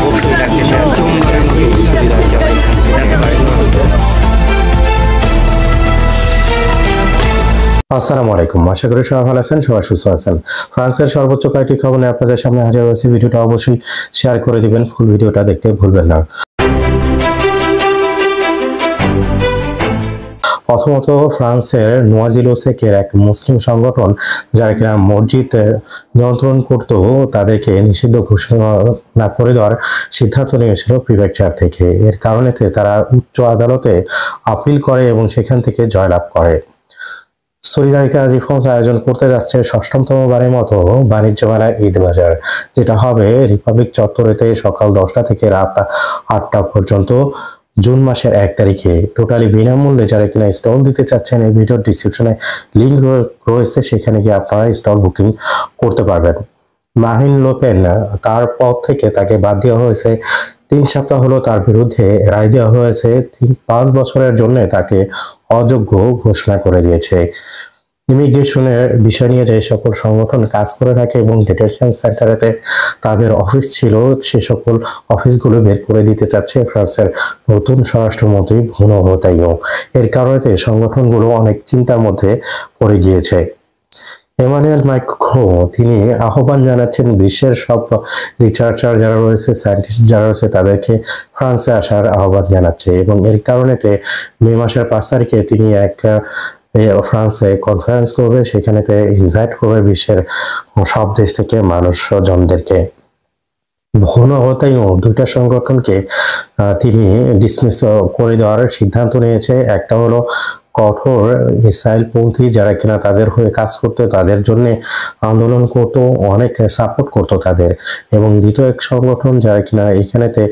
অবশ্যই লাইভটি শেয়ার করুন। জানতে পারেন। আসসালামু আলাইকুম, আশা করি সবাই ভালো আছেন, সবাই সুস্থ আছেন। ফ্রান্সের সর্বোচ্চ কয়েকটি খবর নিয়ে আপনাদের সামনে হাজির হয়েছি। ভিডিওটা অবশ্যই শেয়ার করে দিবেন, ফুল ভিডিওটা দেখতে ভুলবেন না। প্রথমত, ফ্রান্সের নোয়াজিলোসেকের এক মুসলিম সংগঠন যারা কিনা মসজিদ নিয়ন্ত্রণ করত, তাদেরকে নিষিদ্ধ ঘোষণা করে দেওয়ার সিদ্ধান্ত নিয়েছিল প্রিফেকচার থেকে। এর কারণে তারা উচ্চ আদালতে আপিল করে এবং সেখান থেকে জয়লাভ করে। সলিদারিতা আজিফন্স আয়োজন করতে যাচ্ছে 6তম বারের মতো বাণিজ্য মেলা ঈদ বাজার, যেটা হবে রিপাবলিক চত্বরেতে সকাল 10টা থেকে রাত 8টা পর্যন্ত জুন মাসের 1 তারিখে। টোটালি বিনামূল্যে যারা কিনা স্টল দিতে চাচ্ছেন, এই ভিডিওর ডিসক্রিপশনে লিঙ্ক রয়েছে, সেখানে গিয়ে আপনারা স্টল বুকিং করতে পারবেন। মারিন লে পেন, তার পদ থেকে তাকে বাদ দেওয়া হয়েছে। 3 সপ্তাহ হলো তার বিরুদ্ধে রায় দেওয়া হয়েছে। 5 বছরের জন্য তাকে অযোগ্য ঘোষণা করে দিয়েছে। ইমিগ্রেশনের বিষয় নিয়ে যে সকল সংগঠন কাজ করে থাকে এবং ডিটেনশন সেন্টারেতে তাদের অফিস ছিল, সে সকল অফিসগুলো বের করে দিতে চাচ্ছে ফ্রান্সের নতুন স্বরাষ্ট্রমন্ত্রী ব্রুনো রতাইনো। এর কারণে সংগঠনগুলো অনেক চিন্তার মধ্যে পড়ে গিয়েছে। এমানুয়েল ম্যাক্রো তিনি আহ্বান জানাচ্ছেন বিশ্বের সব রিসার্চার যারা রয়েছে, সায়েন্টিস্ট যারা রয়েছে, তাদেরকে ফ্রান্সে আসার আহ্বান জানাচ্ছে এবং এর কারণেতে মে মাসের 5 তারিখে তিনি ফ্রান্সে কনফারেন্স করবে, সেখানে ইনভাইট করবে বিশ্বের সব দেশ থেকে মানুষজনদেরকে। ব্রুনো রতাইনো 2টা সংগঠনকে তিনি ডিসমিস করে দেওয়ার সিদ্ধান্ত নিয়েছে। একটা হলো কঠোর ইসরায়েলপন্থী যারা কিনা তাদের হয়ে কাজ করতো, তাদের জন্য আন্দোলন করতো, অনেক সাপোর্ট করতো তাদের, এবং দ্বিতীয় এক সংগঠন যারা কিনা এখানেতে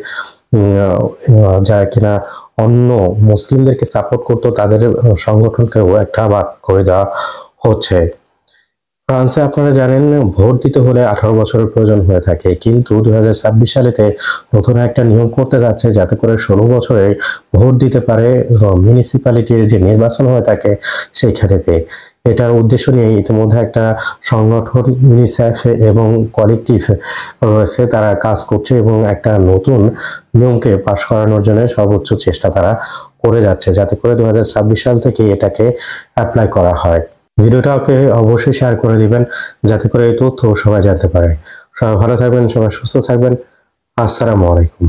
যারা কিনা অন্য মুসলিমদেরকে সাপোর্ট করতো, তাদের সংগঠনকেও একটা ভাগ করে দেওয়া হচ্ছে। ফ্রান্সে আপনারা জানেন ভোট দিতে হলে 18 বছরের প্রয়োজন হয়ে থাকে, কিন্তু 2026 সালেতে নতুন একটা নিয়ম করতে যাচ্ছে যাতে করে 16 বছরে ভোট দিতে পারে মিউনিসিপ্যালিটির যে নির্বাচন হয়ে থাকে সেইখানেতে। এটার উদ্দেশ্য নিয়ে ইতিমধ্যে একটা সংগঠন ইউনিসেফ এবং কলেকটিভ রয়েছে, তারা কাজ করছে এবং একটা নতুন নিয়মকে পাশ করানোর জন্য সর্বোচ্চ চেষ্টা তারা করে যাচ্ছে, যাতে করে 2026 সাল থেকে এটাকে অ্যাপ্লাই করা হয়। ভিডিওটাকে অবশ্যই শেয়ার করে দিবেন যাতে করে এই তথ্য সবাই জানতে পারে। সবাই ভালো থাকবেন, সবাই সুস্থ থাকবেন। আসসালামু আলাইকুম।